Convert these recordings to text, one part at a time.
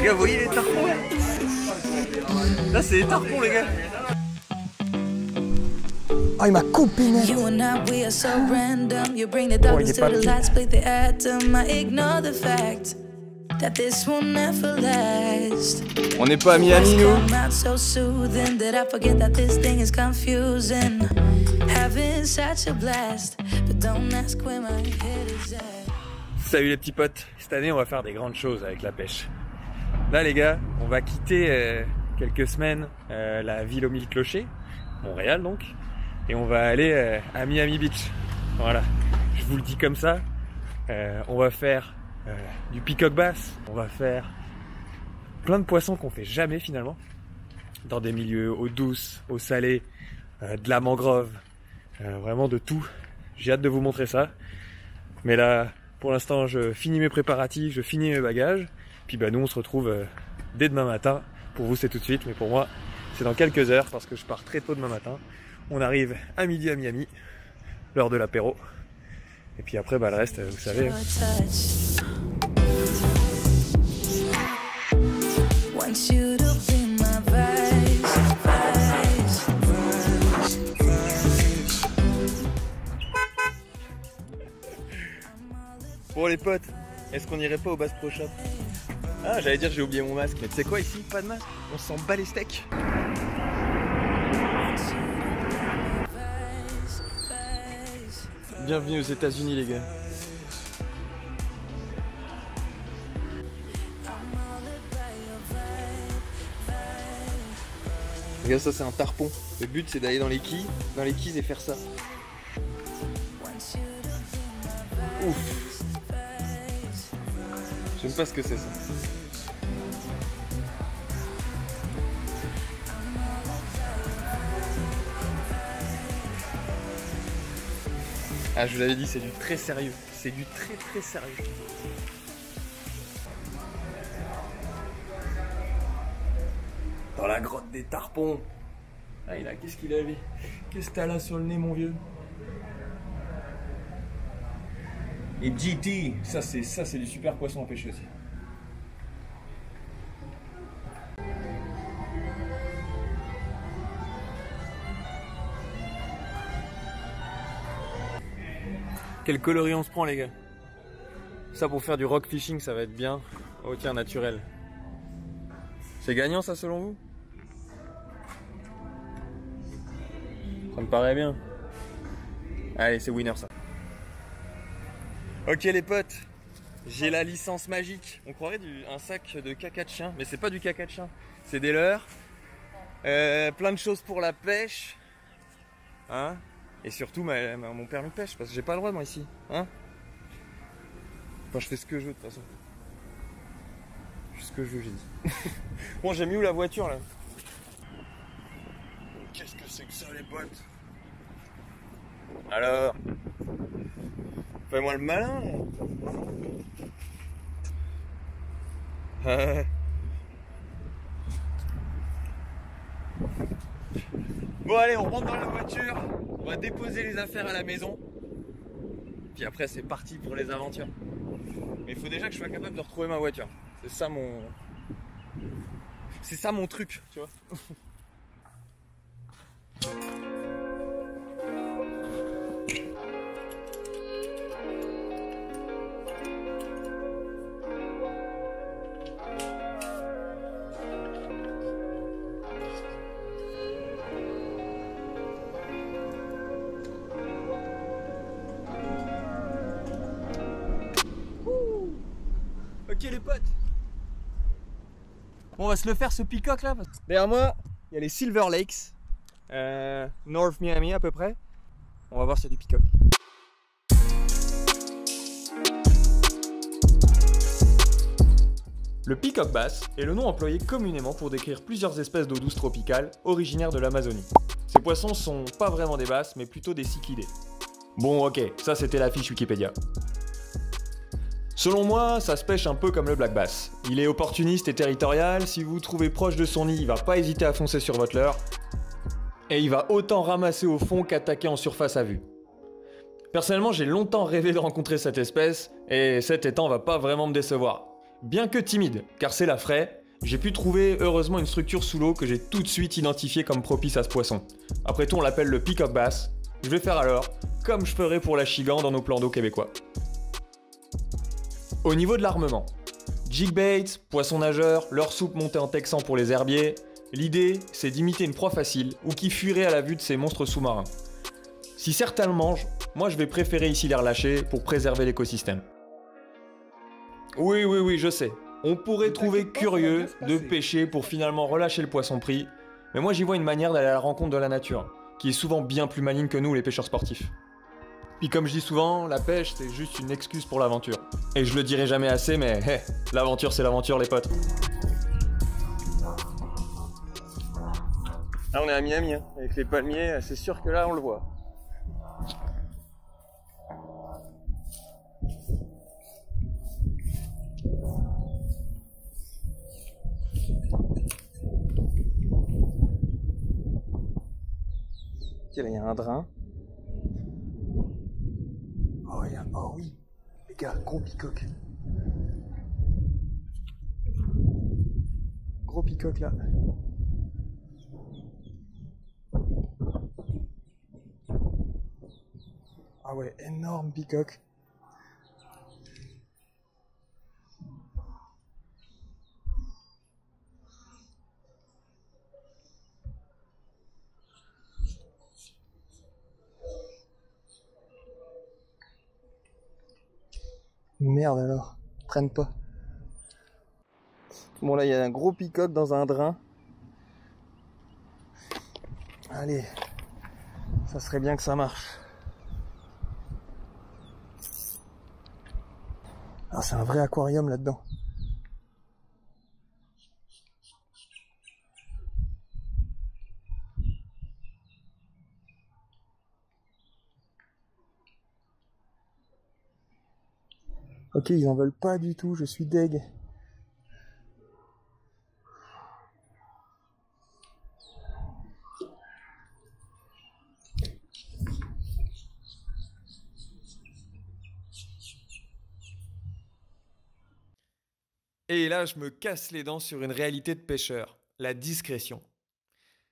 Les gars, vous voyez les tarpons là? Là, c'est les tarpons, les gars. Oh, il m'a coupé net. You and I, we are so random. You bring the darkness to the light, split the atom. I ignore the fact that this will never last. On n'est pas à Miami, nous. Come out so soothing that I forget that this thing is confusing. Having such a blast, but don't ask where my head is at. Salut les petits potes. Cette année, on va faire des grandes choses avec la pêche. Là, les gars, on va quitter quelques semaines la ville aux 1000 clochers, Montréal donc. Et on va aller à Miami Beach. Voilà, je vous le dis comme ça. On va faire du peacock bass. On va faire plein de poissons qu'on fait jamais finalement. Dans des milieux eau douce, eau salée, de la mangrove, vraiment de tout. J'ai hâte de vous montrer ça. Mais là, pour l'instant, je finis mes préparatifs, je finis mes bagages. Puis bah nous, on se retrouve dès demain matin. Pour vous, c'est tout de suite, mais pour moi, c'est dans quelques heures parce que je pars très tôt demain matin. On arrive à midi à Miami, l'heure de l'apéro. Et puis après, bah, le reste, vous savez. Bon les potes, est-ce qu'on irait pas au Bass Pro Shop? Ah, j'allais dire j'ai oublié mon masque, mais tu sais quoi ici? Pas de masque, on s'en bat les steaks. Bienvenue aux États-Unis les gars. Regarde ça, c'est un tarpon. Le but c'est d'aller dans les quilles et faire ça. Ouf. Je sais même pas ce que c'est ça. Ah, je vous l'avais dit, c'est du très sérieux. C'est du très très sérieux. Dans la grotte des tarpons. Ah, il a, qu'est-ce qu'il avait? Qu'est-ce que t'as là sur le nez, mon vieux? Et GT, ça c'est du super poisson à pêcher aussi. Quel coloris on se prend les gars. Ça pour faire du rock fishing ça va être bien. Oh tiens, naturel. C'est gagnant ça selon vous? Ça me paraît bien. Allez, c'est winner ça. Ok les potes, j'ai la licence magique. On croirait un sac de caca de chien, mais c'est pas du caca de chien. C'est des leurres. Plein de choses pour la pêche. Hein? Et surtout mon permis de pêche, parce que j'ai pas le droit moi ici. Hein? Enfin je fais ce que je veux de toute façon. Je fais ce que je veux, j'ai dit. Bon, j'ai mis où la voiture là? Qu'est-ce que c'est que ça les potes? Alors? Fais-moi le malin là. Bon allez, on rentre dans la voiture, on va déposer les affaires à la maison. Puis après c'est parti pour les aventures. Mais il faut déjà que je sois capable de retrouver ma voiture. C'est ça mon truc, tu vois. Ok les potes. On va se le faire ce peacock là. Derrière moi, il y a les Silver Lakes. North Miami à peu près. On va voir s'il y a du peacock. Le peacock bass est le nom employé communément pour décrire plusieurs espèces d'eau douce tropicale originaires de l'Amazonie. Ces poissons sont pas vraiment des basses mais plutôt des cichlidés. Bon ok, ça c'était la fiche Wikipédia. Selon moi, ça se pêche un peu comme le black bass. Il est opportuniste et territorial, si vous vous trouvez proche de son nid, il va pas hésiter à foncer sur votre leurre. Et il va autant ramasser au fond qu'attaquer en surface à vue. Personnellement, j'ai longtemps rêvé de rencontrer cette espèce, et cet étang va pas vraiment me décevoir. Bien que timide, car c'est la fraie, j'ai pu trouver heureusement une structure sous l'eau que j'ai tout de suite identifiée comme propice à ce poisson. Après tout, on l'appelle le peacock bass. Je vais faire alors comme je ferais pour la chigan dans nos plans d'eau québécois. Au niveau de l'armement, jigbait, poisson nageur, leur soupe montée en texan pour les herbiers, l'idée c'est d'imiter une proie facile ou qui fuirait à la vue de ces monstres sous-marins. Si certains le mangent, moi je vais préférer ici les relâcher pour préserver l'écosystème. Oui, je sais. On pourrait trouver curieux de pêcher pour finalement relâcher le poisson pris, mais moi j'y vois une manière d'aller à la rencontre de la nature, qui est souvent bien plus maligne que nous les pêcheurs sportifs. Puis comme je dis souvent, la pêche c'est juste une excuse pour l'aventure. Et je le dirai jamais assez, mais hey, l'aventure c'est l'aventure les potes. Là on est à Miami, hein, avec les palmiers, c'est sûr que là on le voit. Ok, là il y a un drain. Oh oui, les gars, gros peacock. Gros peacock là. Ah ouais, énorme peacock. Merde alors, ils prennent pas. Bon là il y a un gros peacock dans un drain. Allez, ça serait bien que ça marche. Ah, c'est un vrai aquarium là-dedans. Ok, ils en veulent pas du tout, je suis deg. Et là, je me casse les dents sur une réalité de pêcheur, la discrétion.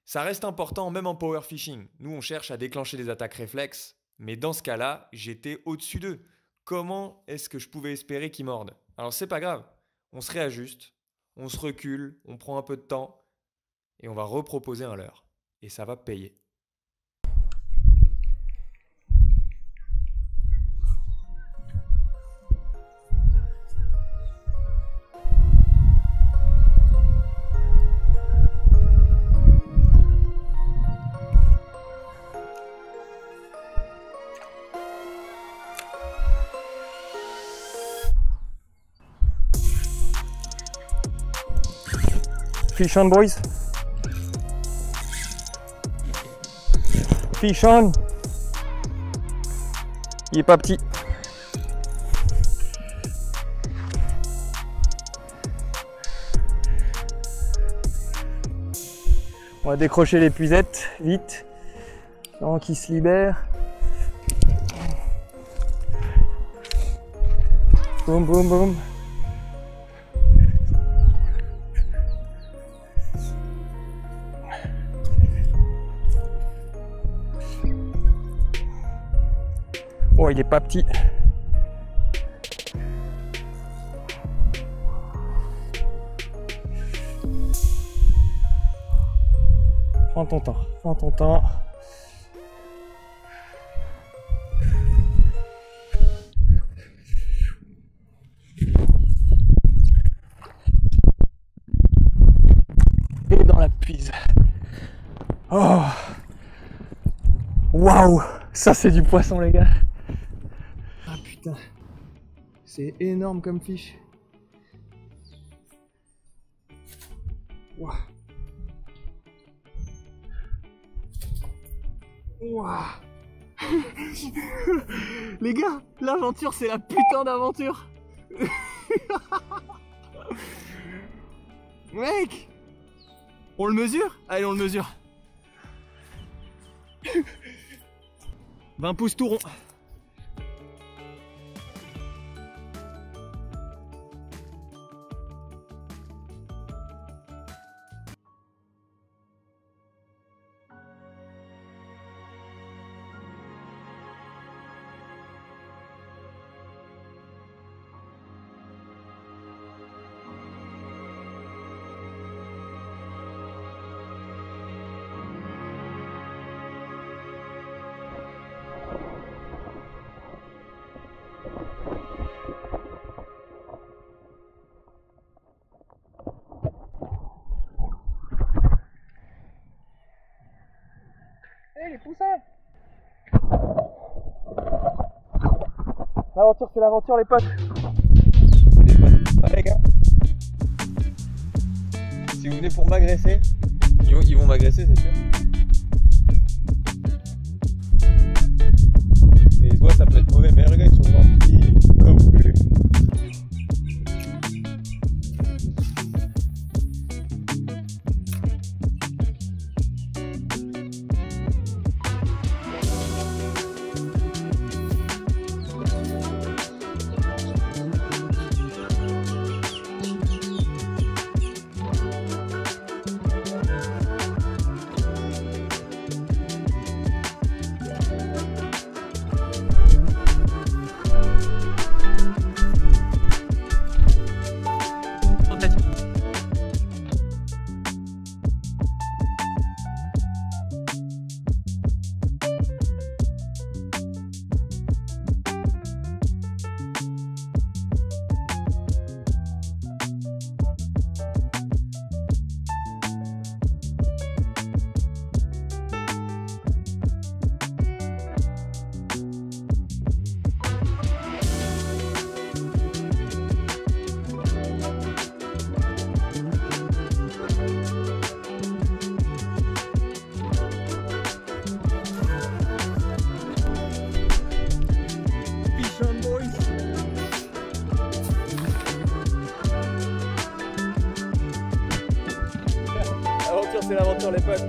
Ça reste important même en power fishing. Nous, on cherche à déclencher des attaques réflexes, mais dans ce cas-là, j'étais au-dessus d'eux. Comment est-ce que je pouvais espérer qu'ils mordent? Alors c'est pas grave, on se réajuste, on se recule, on prend un peu de temps, et on va reproposer un leurre. Et ça va payer. Fish on, boys. Fish on. Il est pas petit. On va décrocher les puisettes vite avant qu'ils se libèrent. Boum, boum, boum. Oh, il est pas petit. Prends ton temps, prends ton temps. Et dans la puise. Oh! Waouh! Ça c'est du poisson les gars! Ah putain! C'est énorme comme fiche. Waouh! Waouh! Les gars, l'aventure c'est la putain d'aventure! Mec! On le mesure? Allez, on le mesure! 20 pouces tout rond. L'aventure, c'est l'aventure, les potes. Ah, les gars, si vous venez pour m'agresser, ils vont m'agresser, c'est sûr. Et je vois, ça peut être mauvais, mais les gars, ils sont gentils. Comme vous voulez. C'est l'aventure, les potes.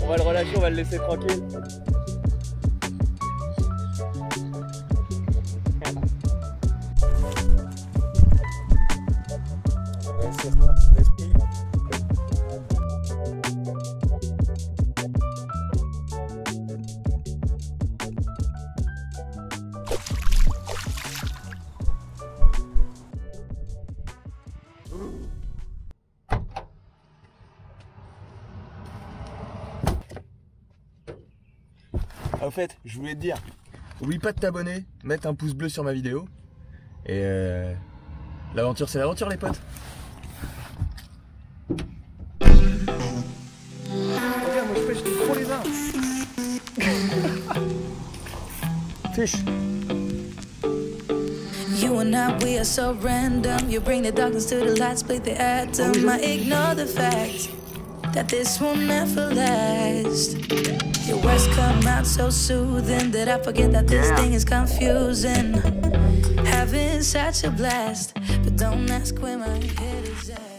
On va le relâcher, on va le laisser tranquille. Au fait, je voulais te dire, oublie pas de t'abonner, mettre un pouce bleu sur ma vidéo. Et l'aventure, c'est l'aventure, les potes. Regarde, moi je pêche trop les uns. Fish. You and I, we are so random. You bring the darkness to the light, split the atom. I ignore the fact that this will never last. Your words come out so soothing that I forget that this thing is confusing. Having such a blast, but don't ask where my head is at.